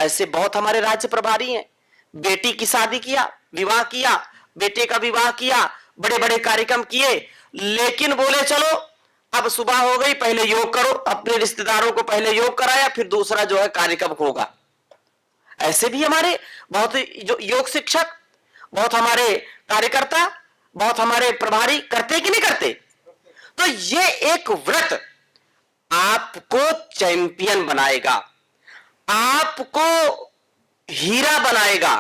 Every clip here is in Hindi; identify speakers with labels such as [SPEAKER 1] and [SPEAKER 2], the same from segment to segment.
[SPEAKER 1] ऐसे बहुत हमारे राज्य प्रभारी हैं। बेटी की शादी किया, विवाह किया, बेटे का विवाह किया, बड़े बड़े कार्यक्रम किए, लेकिन बोले चलो अब सुबह हो गई, पहले योग करो। अपने रिश्तेदारों को पहले योग कराया, फिर दूसरा जो है कार्यक्रम होगा। ऐसे भी हमारे बहुत जो योग शिक्षक, बहुत हमारे कार्यकर्ता, बहुत हमारे प्रभारी करते कि नहीं करते? तो ये एक व्रत आपको चैंपियन बनाएगा, आपको हीरा बनाएगा,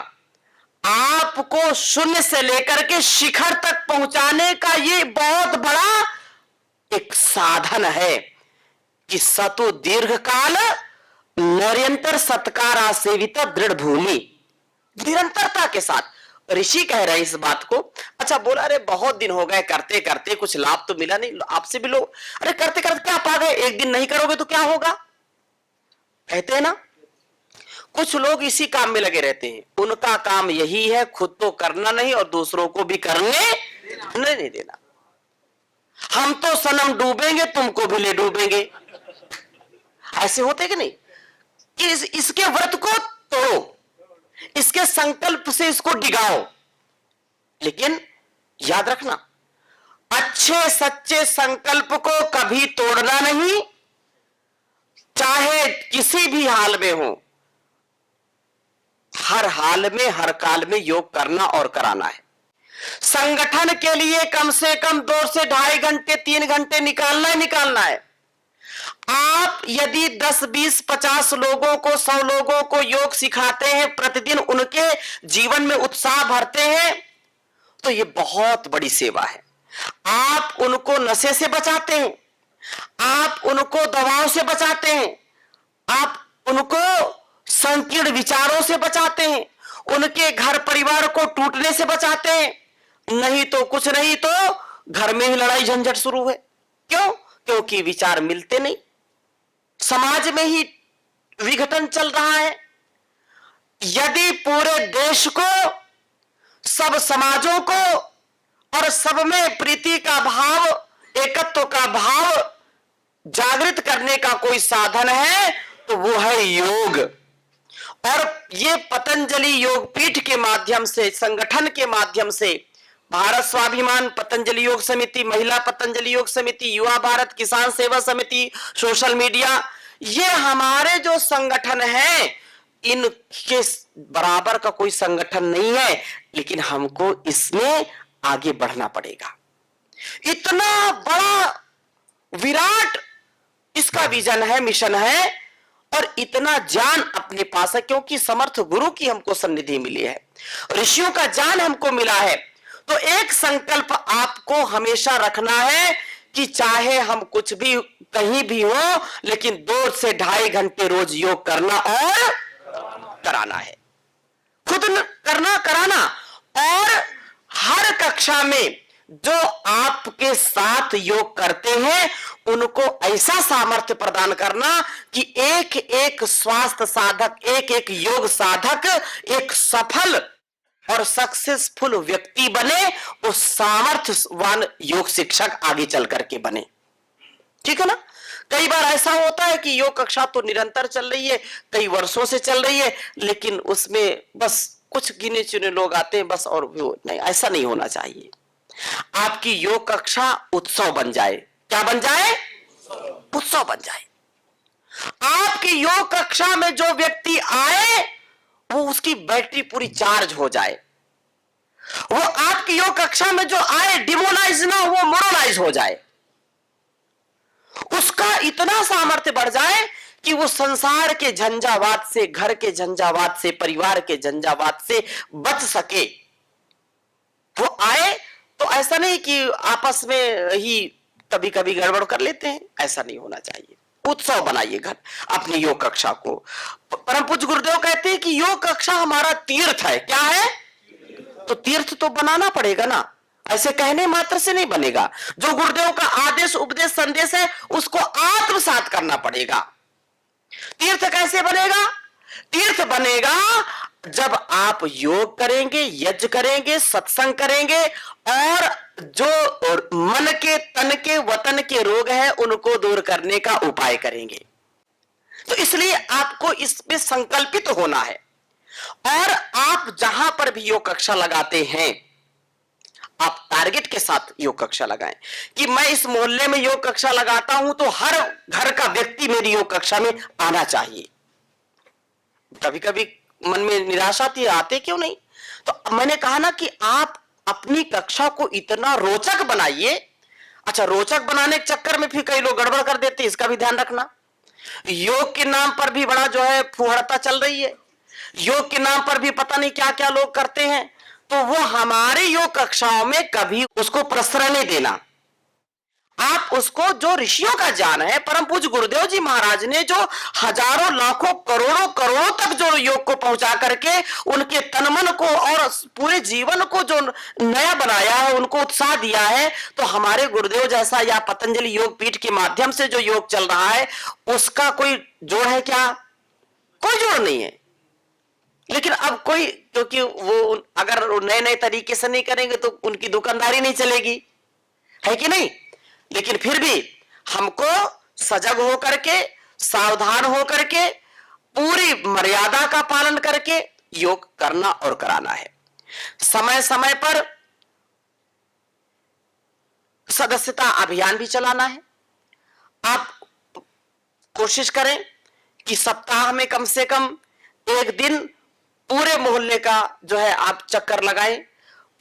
[SPEAKER 1] आपको शून्य से लेकर के शिखर तक पहुंचाने का ये बहुत बड़ा एक साधन है कि सतो दीर्घकाल निरंतर सत्कारा सेवित दृढ़ भूमि। निरंतरता के साथ ऋषि कह रहे हैं इस बात को। अच्छा बोला, अरे बहुत दिन हो गए करते करते, कुछ लाभ तो मिला नहीं। आपसे भी लोग अरे करते करते क्या पा गए, एक दिन नहीं करोगे तो क्या होगा, कहते हैं ना। कुछ लोग इसी काम में लगे रहते हैं, उनका काम यही है खुद तो करना नहीं और दूसरों को भी करने नहीं देना। हम तो सनम डूबेंगे, तुमको भी ले डूबेंगे, ऐसे होते कि नहीं। इसके व्रत को तोड़ो, इसके संकल्प से इसको डिगाओ, लेकिन याद रखना अच्छे सच्चे संकल्प को कभी तोड़ना नहीं, चाहे किसी भी हाल में हो। हर हाल में हर काल में योग करना और कराना है। संगठन के लिए कम से कम 2 से 2.5 घंटे 3 घंटे निकालना ही निकालना है। आप यदि 10, 20, 50 लोगों को, 100 लोगों को योग सिखाते हैं, प्रतिदिन उनके जीवन में उत्साह भरते हैं, तो यह बहुत बड़ी सेवा है। आप उनको नशे से बचाते हैं, आप उनको दवाओं से बचाते हैं, आप उनको संकीर्ण विचारों से बचाते हैं, उनके घर परिवार को टूटने से बचाते हैं। नहीं तो कुछ नहीं तो घर में ही लड़ाई झंझट शुरू है। क्यों? क्योंकि विचार मिलते नहीं, समाज में ही विघटन चल रहा है। यदि पूरे देश को, सब समाजों को और सब में प्रीति का भाव, एकत्व का भाव जागृत करने का कोई साधन है तो वो है योग। और ये पतंजलि योग पीठ के माध्यम से, संगठन के माध्यम से, भारत स्वाभिमान पतंजलि योग समिति, महिला पतंजलि योग समिति, युवा भारत किसान सेवा समिति, सोशल मीडिया, ये हमारे जो संगठन है, इनके बराबर का कोई संगठन नहीं है, लेकिन हमको इसमें आगे बढ़ना पड़ेगा। इतना बड़ा विराट इसका विजन है, मिशन है, और इतना ज्ञान अपने पास है, क्योंकि समर्थ गुरु की हमको सन्निधि मिली है, ऋषियों का ज्ञान हमको मिला है। तो एक संकल्प आपको हमेशा रखना है कि चाहे हम कुछ भी कहीं भी हो, लेकिन 2 से 2.5 घंटे रोज योग करना और कराना है। खुद करना, कराना, और हर कक्षा में जो आपके साथ योग करते हैं उनको ऐसा सामर्थ्य प्रदान करना कि एक एक स्वास्थ्य साधक, एक एक योग साधक एक सफल और सक्सेसफुल व्यक्ति बने, वो सामर्थ्यवान योग शिक्षक आगे चल करके बने। ठीक है ना। कई बार ऐसा होता है कि योग कक्षा तो निरंतर चल रही है, कई वर्षों से चल रही है, लेकिन उसमें बस कुछ गिने चुने लोग आते हैं बस, और नहीं, ऐसा नहीं होना चाहिए। आपकी योग कक्षा उत्सव बन जाए। क्या बन जाए? उत्सव बन जाए। आपकी योग कक्षा में जो व्यक्ति आए वो उसकी बैटरी पूरी चार्ज हो जाए। वो आपकी योग कक्षा में जो आए डिमोनाइज ना, वो मोरलाइज हो जाए। उसका इतना सामर्थ्य बढ़ जाए कि वो संसार के झंझावात से, घर के झंझावात से, परिवार के झंझावात से बच सके। वो आए तो ऐसा नहीं कि आपस में ही कभी कभी गड़बड़ कर लेते हैं, ऐसा नहीं होना चाहिए। उत्सव बनाइए घर अपनी योग कक्षा को। परम पूज्य गुरुदेव कहते हैं कि योग कक्षा हमारा तीर्थ है। क्या है? तो तीर्थ तो बनाना पड़ेगा ना, ऐसे कहने मात्र से नहीं बनेगा। जो गुरुदेव का आदेश, उपदेश, संदेश है उसको आत्मसात करना पड़ेगा। तीर्थ कैसे बनेगा? तीर्थ बनेगा जब आप योग करेंगे, यज्ञ करेंगे, सत्संग करेंगे, और जो मन के, तन के, वतन के रोग है उनको दूर करने का उपाय करेंगे। तो इसलिए आपको इसमें संकल्पित होना है। और आप जहां पर भी योग कक्षा लगाते हैं, आप टारगेट के साथ योग कक्षा लगाएं कि मैं इस मोहल्ले में योग कक्षा लगाता हूं तो हर घर का व्यक्ति मेरी योग कक्षा में आना चाहिए। कभी कभी मन में निराशा आती है, आते क्यों नहीं? तो मैंने कहा ना कि आप अपनी कक्षा को इतना रोचक बनाइए। अच्छा, रोचक बनाने के चक्कर में फिर कई लोग गड़बड़ कर देते हैं, इसका भी ध्यान रखना। योग के नाम पर भी बड़ा जो है फुहड़ता चल रही है, योग के नाम पर भी पता नहीं क्या क्या लोग करते हैं, तो वो हमारे योग कक्षाओं में कभी उसको प्रश्रय नहीं देना। आप उसको, जो ऋषियों का ज्ञान है, परम पूज्य गुरुदेव जी महाराज ने जो हजारों लाखों करोड़ों करोड़ों तक जो योग को पहुंचा करके उनके तन मन को और पूरे जीवन को जो नया बनाया है, उनको उत्साह दिया है, तो हमारे गुरुदेव जैसा या पतंजलि योग पीठ के माध्यम से जो योग चल रहा है उसका कोई जोड़ है क्या? कोई जोड़ नहीं है। लेकिन अब कोई, क्योंकि वो अगर नए नए तरीके से नहीं करेंगे तो उनकी दुकानदारी नहीं चलेगी, है कि नहीं? लेकिन फिर भी हमको सजग हो करके, सावधान हो करके, पूरी मर्यादा का पालन करके योग करना और कराना है। समय समय पर सदस्यता अभियान भी चलाना है। आप कोशिश करें कि सप्ताह में कम से कम एक दिन पूरे मोहल्ले का जो है आप चक्कर लगाएं,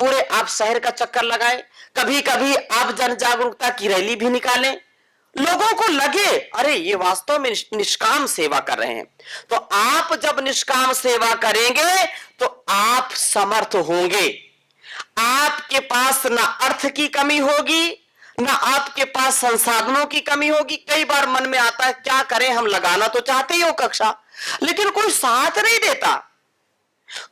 [SPEAKER 1] पूरे आप शहर का चक्कर लगाएं, कभी कभी आप जन जागरूकता की रैली भी निकालें, लोगों को लगे अरे ये वास्तव में निष्काम सेवा कर रहे हैं। तो आप जब निष्काम सेवा करेंगे तो आप समर्थ होंगे, आपके पास ना अर्थ की कमी होगी, ना आपके पास संसाधनों की कमी होगी। कई बार मन में आता है क्या करें, हम लगाना तो चाहते ही हो कक्षा, लेकिन कोई साथ नहीं देता,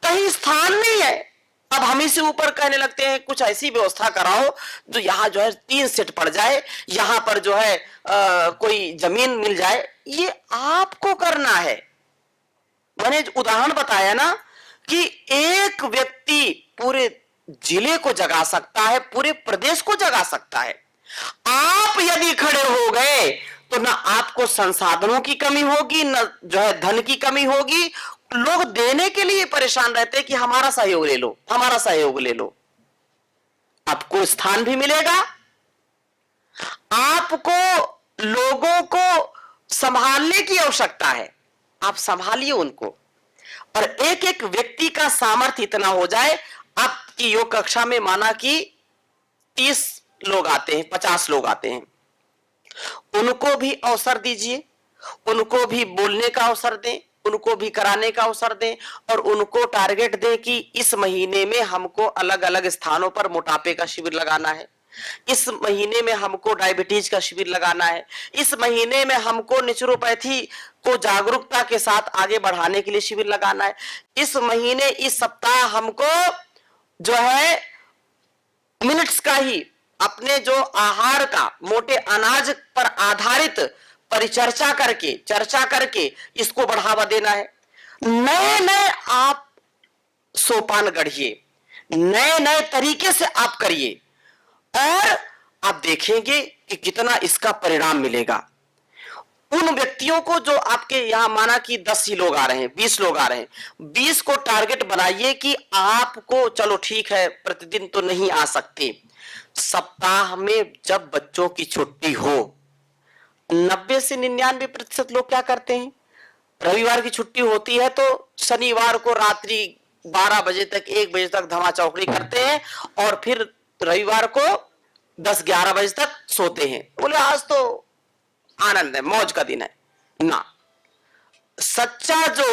[SPEAKER 1] कहीं स्थान नहीं है। अब हम इसे ऊपर कहने लगते हैं कुछ ऐसी व्यवस्था कराओ जो यहां जो है 3 सेट पड़ जाए, यहां पर जो है कोई जमीन मिल जाए। ये आपको करना है। मैंने उदाहरण बताया ना कि एक व्यक्ति पूरे जिले को जगा सकता है, पूरे प्रदेश को जगा सकता है। आप यदि खड़े हो गए तो ना आपको संसाधनों की कमी होगी, ना जो है धन की कमी होगी। लोग देने के लिए परेशान रहते हैं कि हमारा सहयोग ले लो, हमारा सहयोग ले लो। आपको स्थान भी मिलेगा, आपको लोगों को संभालने की आवश्यकता है, आप संभालिए उनको। और एक एक व्यक्ति का सामर्थ्य इतना हो जाए, आपकी योग कक्षा में माना कि 30 लोग आते हैं, 50 लोग आते हैं, उनको भी अवसर दीजिए, उनको भी बोलने का अवसर दें, उनको भी कराने का अवसर दें, और उनको टारगेट दें कि इस महीने में हमको अलग अलग स्थानों पर मोटापे का शिविर लगाना है, इस महीने में हमको डायबिटीज का शिविर लगाना है, इस महीने में हमको नेचुरोपैथी को जागरूकता के साथ आगे बढ़ाने के लिए शिविर लगाना है, इस महीने, इस सप्ताह हमको जो है मिनट्स का ही अपने जो आहार का मोटे अनाज पर आधारित परिचर्चा करके, चर्चा करके इसको बढ़ावा देना है। नए नए आप सोपान गढ़िए, नए नए तरीके से आप करिए, और आप देखेंगे कि कितना इसका परिणाम मिलेगा। उन व्यक्तियों को जो आपके यहां माना कि 10 ही लोग आ रहे हैं, 20 लोग आ रहे हैं, 20 को टारगेट बनाइए कि आपको, चलो ठीक है प्रतिदिन तो नहीं आ सकते, सप्ताह में जब बच्चों की छुट्टी हो, 90 से 99% लोग क्या करते हैं, रविवार की छुट्टी होती है तो शनिवार को रात्रि 12 बजे तक, 1 बजे तक धमा चौकड़ी करते हैं, और फिर रविवार को 10-11 बजे तक सोते हैं। बोले आज तो आनंद है, मौज का दिन है ना। सच्चा जो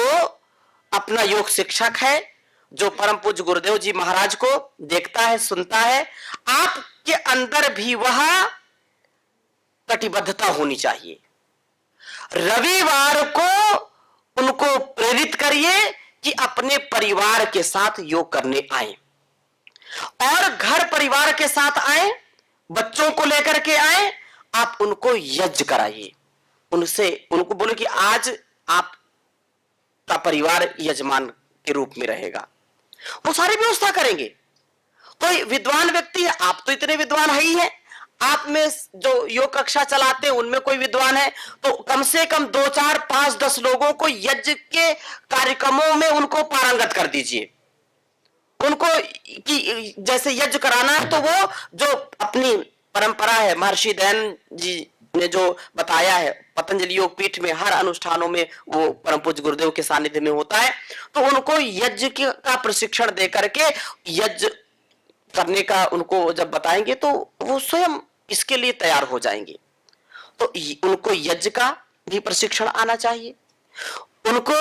[SPEAKER 1] अपना योग शिक्षक है, जो परम पूज्य गुरुदेव जी महाराज को देखता है, सुनता है, आपके अंदर भी वह कटिबद्धता होनी चाहिए। रविवार को उनको प्रेरित करिए कि अपने परिवार के साथ योग करने आए, और घर परिवार के साथ आए, बच्चों को लेकर के आए, आप उनको यज्ञ कराइए, उनको बोले कि आज आपका परिवार यजमान के रूप में रहेगा। वो सारी व्यवस्था करेंगे। कोई विद्वान व्यक्ति है, आप तो इतने विद्वान है ही है, आप में जो योग कक्षा चलाते हैं उनमें कोई विद्वान है तो कम से कम 2, 4, 5, 10 लोगों को यज्ञ के कार्यक्रमों में उनको पारंगत कर दीजिए। उनको कि जैसे यज्ञ कराना है तो वो जो अपनी परंपरा है, महर्षि दयान जी ने जो बताया है, पतंजलि योग पीठ में हर अनुष्ठानों में वो परम पूज्य गुरुदेव के सानिध्य में होता है, तो उनको यज्ञ का प्रशिक्षण दे करके यज्ञ करने का उनको जब बताएंगे तो वो स्वयं इसके लिए तैयार हो जाएंगे। तो उनको यज्ञ का भी प्रशिक्षण आना चाहिए, उनको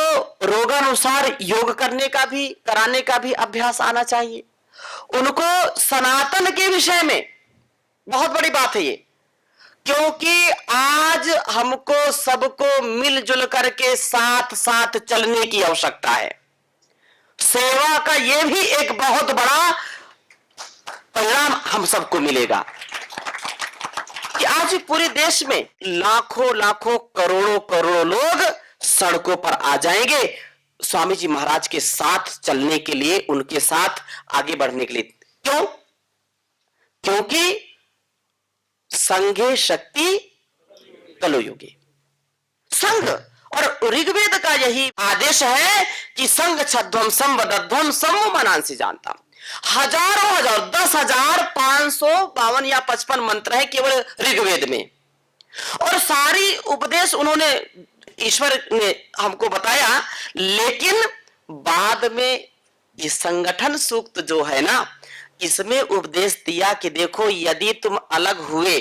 [SPEAKER 1] रोगानुसार योग करने का भी, कराने का भी अभ्यास आना चाहिए, उनको सनातन के विषय में, बहुत बड़ी बात है ये, क्योंकि आज हमको सबको मिलजुल करके साथ साथ चलने की आवश्यकता है। सेवा का ये भी एक बहुत बड़ा परिणाम हम सबको मिलेगा कि आज पूरे देश में लाखों लाखों करोड़ों करोड़ों लोग सड़कों पर आ जाएंगे स्वामी जी महाराज के साथ चलने के लिए, उनके साथ आगे बढ़ने के लिए। क्यों? क्योंकि संघे शक्ति कलो युगे। संघ और ऋग्वेद का यही आदेश है कि संघ छध्वम संवदध्वम समूह मनांसी जानता। हजारों 10,552 या 55 मंत्र है केवल ऋग्वेद में, और सारी उपदेश उन्होंने, ईश्वर ने हमको बताया। लेकिन बाद में ये संगठन सूक्त जो है ना, इसमें उपदेश दिया कि देखो यदि तुम अलग हुए,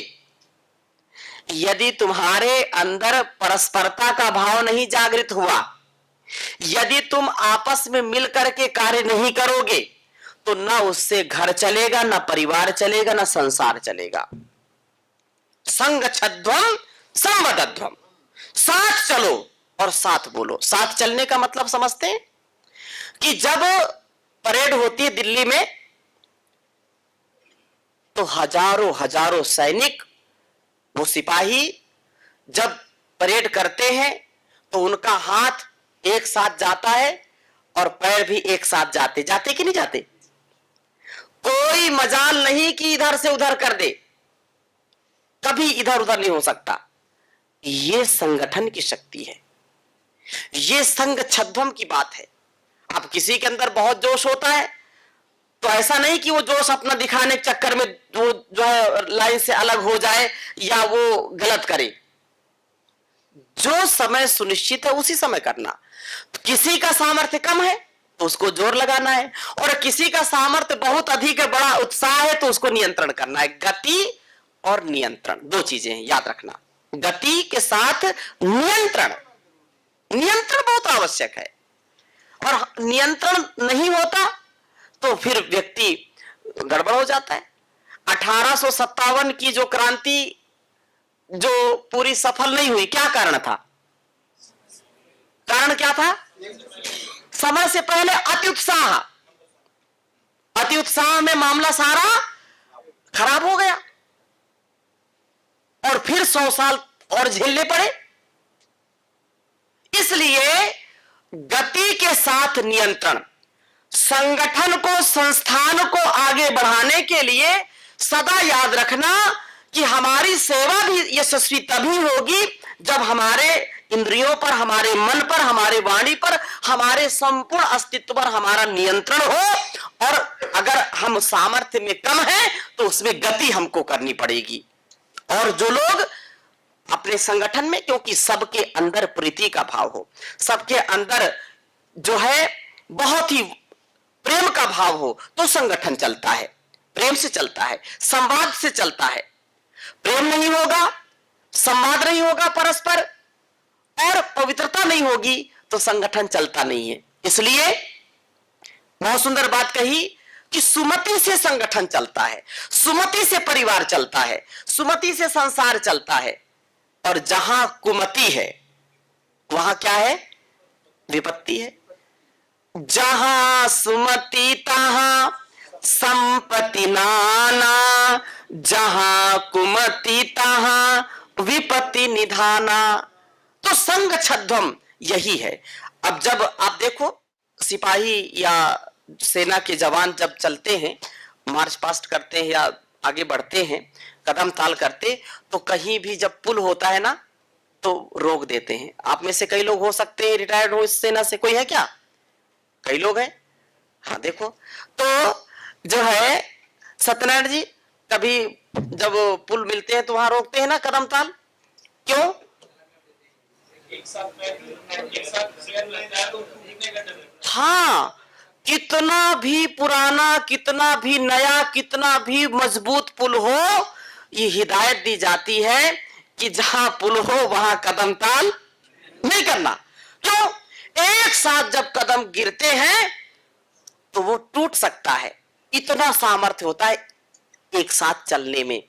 [SPEAKER 1] यदि तुम्हारे अंदर परस्परता का भाव नहीं जागृत हुआ, यदि तुम आपस में मिल करके कार्य नहीं करोगे तो ना उससे घर चलेगा, ना परिवार चलेगा, ना संसार चलेगा। संग छध्वम संवदध्वम, साथ चलो और साथ बोलो। साथ चलने का मतलब समझते हैं कि जब परेड होती है दिल्ली में तो हजारों हजारों सैनिक, वो सिपाही जब परेड करते हैं तो उनका हाथ एक साथ जाता है और पैर भी एक साथ जाते कि नहीं जाते? कोई मजाल नहीं कि इधर से उधर कर दे, कभी इधर उधर नहीं हो सकता। ये संगठन की शक्ति है, ये संघ छध्वम की बात है। अब किसी के अंदर बहुत जोश होता है तो ऐसा नहीं कि वो जोश अपना दिखाने के चक्कर में वो जो है लाइन से अलग हो जाए या वो गलत करे। जो समय सुनिश्चित है उसी समय करना। तो किसी का सामर्थ्य कम है तो उसको जोर लगाना है, और किसी का सामर्थ्य बहुत अधिक है, बड़ा उत्साह है, तो उसको नियंत्रण करना है। गति और नियंत्रण दो चीजें हैं, याद रखना। गति के साथ नियंत्रण, नियंत्रण बहुत आवश्यक है। और नियंत्रण नहीं होता तो फिर व्यक्ति गड़बड़ हो जाता है। 1857 की जो क्रांति जो पूरी सफल नहीं हुई, क्या कारण था? कारण क्या था? समय से पहले अति उत्साह, अति उत्साह में मामला सारा खराब हो गया और फिर 100 साल और झेलने पड़े। इसलिए गति के साथ नियंत्रण, संगठन को, संस्थान को आगे बढ़ाने के लिए सदा याद रखना कि हमारी सेवा भी यशस्वी तभी होगी जब हमारे इंद्रियों पर, हमारे मन पर, हमारे वाणी पर, हमारे संपूर्ण अस्तित्व पर हमारा नियंत्रण हो। और अगर हम सामर्थ्य में कम हैं तो उसमें गति हमको करनी पड़ेगी। और जो लोग अपने संगठन में, क्योंकि सबके अंदर प्रीति का भाव हो, सबके अंदर जो है बहुत ही प्रेम का भाव हो, तो संगठन चलता है, प्रेम से चलता है, संवाद से चलता है। प्रेम नहीं होगा, संवाद नहीं होगा परस्पर, और पवित्रता नहीं होगी तो संगठन चलता नहीं है। इसलिए बहुत सुंदर बात कही कि सुमति से संगठन चलता है, सुमति से परिवार चलता है, सुमति से संसार चलता है। और जहां कुमति है वहां क्या है? विपत्ति है। जहां सुमति तहां संपत्ति नाना, जहां कुमति तहां विपत्ति निधाना। तो संघ छध्वम यही है। अब जब आप देखो सिपाही या सेना के जवान जब चलते हैं, मार्च पास्ट करते हैं या आगे बढ़ते हैं, कदम ताल करते तो कहीं भी जब पुल होता है ना तो रोक देते हैं। आप में से कई लोग हो सकते हैं रिटायर्ड हो इस सेना से, कोई है क्या? कई लोग हैं। हाँ देखो, तो जो है सत्यनारायण जी कभी जब पुल मिलते हैं तो वहां रोकते हैं ना कदम ताल, क्यों? हाँ, कितना भी पुराना, कितना भी नया, कितना भी मजबूत पुल हो, ये हिदायत दी जाती है कि जहां पुल हो वहां कदम ताल नहीं करना। क्यों? एक साथ जब कदम गिरते हैं तो वो टूट सकता है। इतना सामर्थ्य होता है एक साथ चलने में,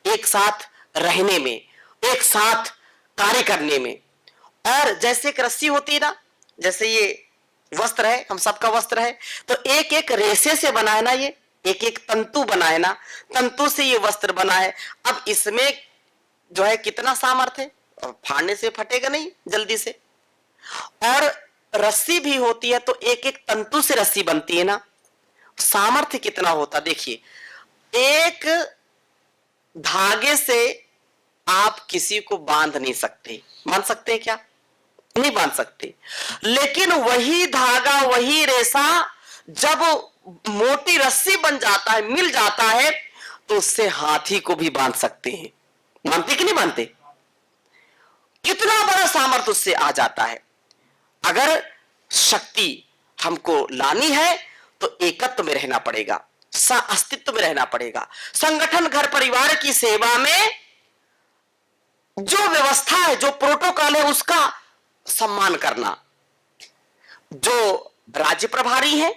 [SPEAKER 1] एक साथ रहने में, एक साथ कार्य करने में। और जैसे एक रस्सी होती है ना, जैसे ये वस्त्र है, हम सबका वस्त्र है, तो एक एक रेशे से बना है ना, ये एक एक तंतु बना है ना, तंतु से ये वस्त्र बना है। अब इसमें जो है कितना सामर्थ्य है, और फाड़ने से फटेगा नहीं जल्दी से। और रस्सी भी होती है तो एक एक तंतु से रस्सी बनती है ना, सामर्थ्य कितना होता देखिए। एक धागे से आप किसी को बांध नहीं सकते, बांध सकते हैं क्या? नहीं बांध सकते। लेकिन वही धागा, वही रेशा जब मोटी रस्सी बन जाता है, मिल जाता है, तो उससे हाथी को भी बांध सकते हैं। मानते कि नहीं मानते? कितना बड़ा सामर्थ्य उससे आ जाता है। अगर शक्ति हमको लानी है तो एकत्व में रहना पड़ेगा, अस्तित्व में रहना पड़ेगा। संगठन, घर परिवार की सेवा में जो व्यवस्था है, जो प्रोटोकॉल है, उसका सम्मान करना। जो राज्य प्रभारी है,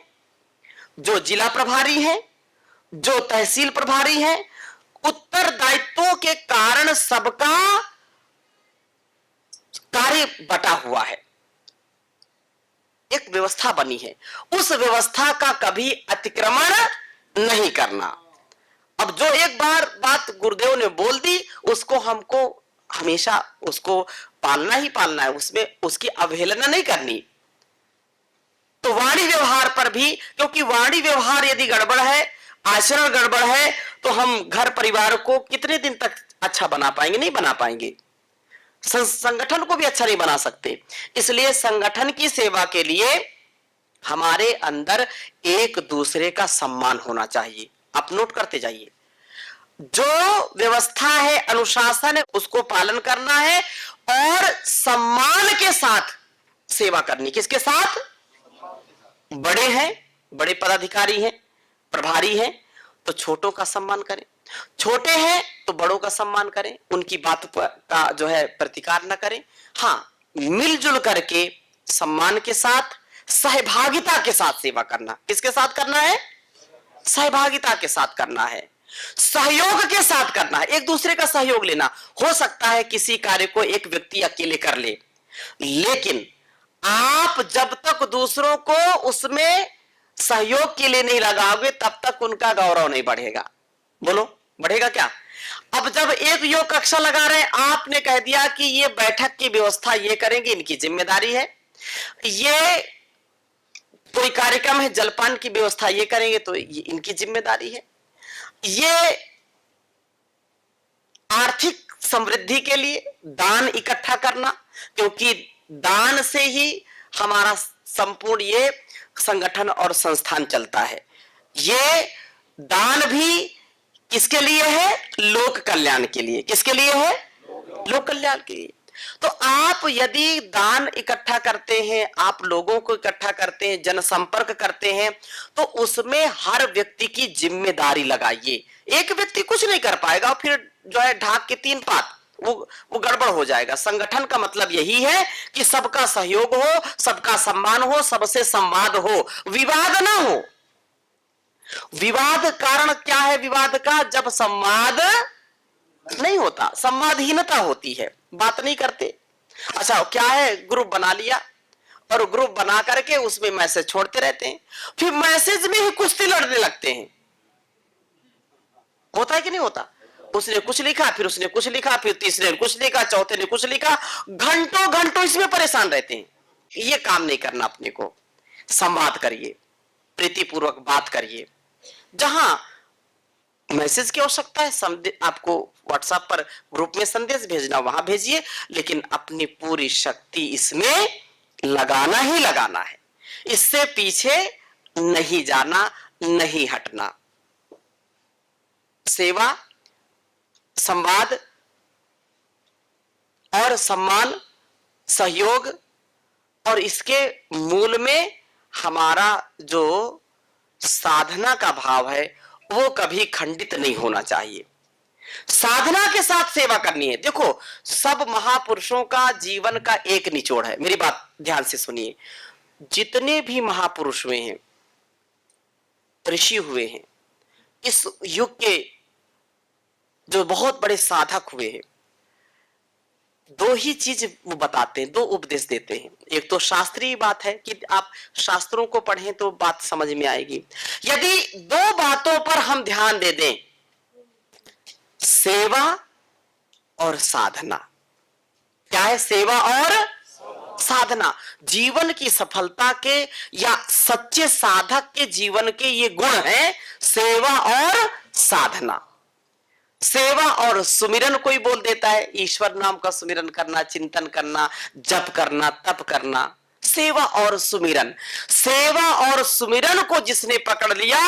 [SPEAKER 1] जो जिला प्रभारी है, जो तहसील प्रभारी है, उत्तरदायित्वों के कारण सबका कार्य बटा हुआ है, एक व्यवस्था बनी है, उस व्यवस्था का कभी अतिक्रमण नहीं करना। अब जो एक बार बात गुरुदेव ने बोल दी, उसको हमको हमेशा उसको पालना ही पालना है, उसमें उसकी अवहेलना नहीं करनी। तो वाणी व्यवहार पर भी, क्योंकि वाणी व्यवहार यदि गड़बड़ है, आचरण गड़बड़ है, तो हम घर परिवार को कितने दिन तक अच्छा बना पाएंगे? नहीं बना पाएंगे। संगठन को भी अच्छा नहीं बना सकते। इसलिए संगठन की सेवा के लिए हमारे अंदर एक दूसरे का सम्मान होना चाहिए। आप नोट करते जाइए, जो व्यवस्था है, अनुशासन है, उसको पालन करना है और सम्मान के साथ सेवा करनी। किसके साथ? बड़े हैं, बड़े पदाधिकारी हैं, प्रभारी हैं, तो छोटों का सम्मान करें। छोटे हैं तो बड़ों का सम्मान करें, उनकी बात का जो है प्रतिकार न करें। हाँ, मिलजुल करके सम्मान के साथ, सहभागिता के साथ सेवा करना। किसके साथ करना है? सहभागिता के साथ करना है, सहयोग के साथ करना है, एक दूसरे का सहयोग लेना। हो सकता है किसी कार्य को एक व्यक्ति अकेले कर ले, लेकिन आप जब तक दूसरों को उसमें सहयोग के लिए नहीं लगाओगे तब तक उनका गौरव नहीं बढ़ेगा। बोलो, बढ़ेगा क्या? अब जब एक योग कक्षा लगा रहे हैं, आपने कह दिया कि ये बैठक की व्यवस्था ये करेंगे, इनकी जिम्मेदारी है, ये कोई कार्यक्रम है, जलपान की व्यवस्था ये करेंगे तो ये इनकी जिम्मेदारी है, ये आर्थिक समृद्धि के लिए दान इकट्ठा करना, क्योंकि दान से ही हमारा संपूर्ण ये संगठन और संस्थान चलता है। ये दान भी किसके लिए है? लोक कल्याण के लिए। किसके लिए है? लोक कल्याण के लिए। तो आप यदि दान इकट्ठा करते हैं, आप लोगों को इकट्ठा करते हैं, जनसंपर्क करते हैं, तो उसमें हर व्यक्ति की जिम्मेदारी लगाइए। एक व्यक्ति कुछ नहीं कर पाएगा, फिर जो है ढाक के तीन पात, वो गड़बड़ हो जाएगा। संगठन का मतलब यही है कि सबका सहयोग हो, सबका सम्मान हो, सबसे संवाद हो, विवाद ना हो। विवाद कारण क्या है? विवाद का जब संवाद नहीं होता, संवादहीनता होती है, बात नहीं करते। अच्छा, क्या है, ग्रुप बना लिया और ग्रुप बना करके उसमें मैसेज छोड़ते रहते हैं, फिर मैसेज में ही कुश्ती लड़ने लगते हैं। होता है कि नहीं होता? उसने कुछ लिखा, फिर उसने कुछ लिखा, फिर तीसरे ने कुछ लिखा, चौथे ने कुछ लिखा, घंटों घंटों इसमें परेशान रहते हैं। ये काम नहीं करना अपने को। संवाद करिए, प्रीतिपूर्वक बात करिए। जहां मैसेज की आवश्यकता है, आपको व्हाट्सएप पर ग्रुप में संदेश भेजना, वहां भेजिए, लेकिन अपनी पूरी शक्ति इसमें लगाना ही लगाना है, इससे पीछे नहीं जाना, नहीं हटना। सेवा, संवाद और सम्मान, सहयोग, और इसके मूल में हमारा जो साधना का भाव है वो कभी खंडित नहीं होना चाहिए। साधना के साथ सेवा करनी है। देखो, सब महापुरुषों का जीवन का एक निचोड़ है, मेरी बात ध्यान से सुनिए। जितने भी महापुरुष हुए हैं, ऋषि हुए हैं, इस युग के जो बहुत बड़े साधक हुए हैं, दो ही चीज वो बताते हैं, दो उपदेश देते हैं। एक तो शास्त्रीय बात है कि आप शास्त्रों को पढ़ें तो बात समझ में आएगी। यदि दो बातों पर हम ध्यान दे दें, सेवा और साधना। क्या है? सेवा और साधना। जीवन की सफलता के या सच्चे साधक के जीवन के ये गुण हैं, सेवा और साधना। सेवा और सुमिरन कोई बोल देता है, ईश्वर नाम का सुमिरन करना, चिंतन करना, जप करना, तप करना। सेवा और सुमिरन, सेवा और सुमिरन को जिसने पकड़ लिया,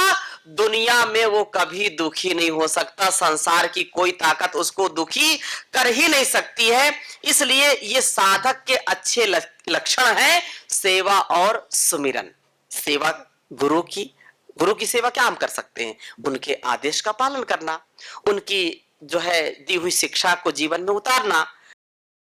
[SPEAKER 1] दुनिया में वो कभी दुखी नहीं हो सकता। संसार की कोई ताकत उसको दुखी कर ही नहीं सकती है। इसलिए ये साधक के अच्छे लक्षण हैं, सेवा और सुमिरन। सेवा गुरु की सेवा क्या हम कर सकते हैं? उनके आदेश का पालन करना, उनकी जो है दी हुई शिक्षा को जीवन में उतारना,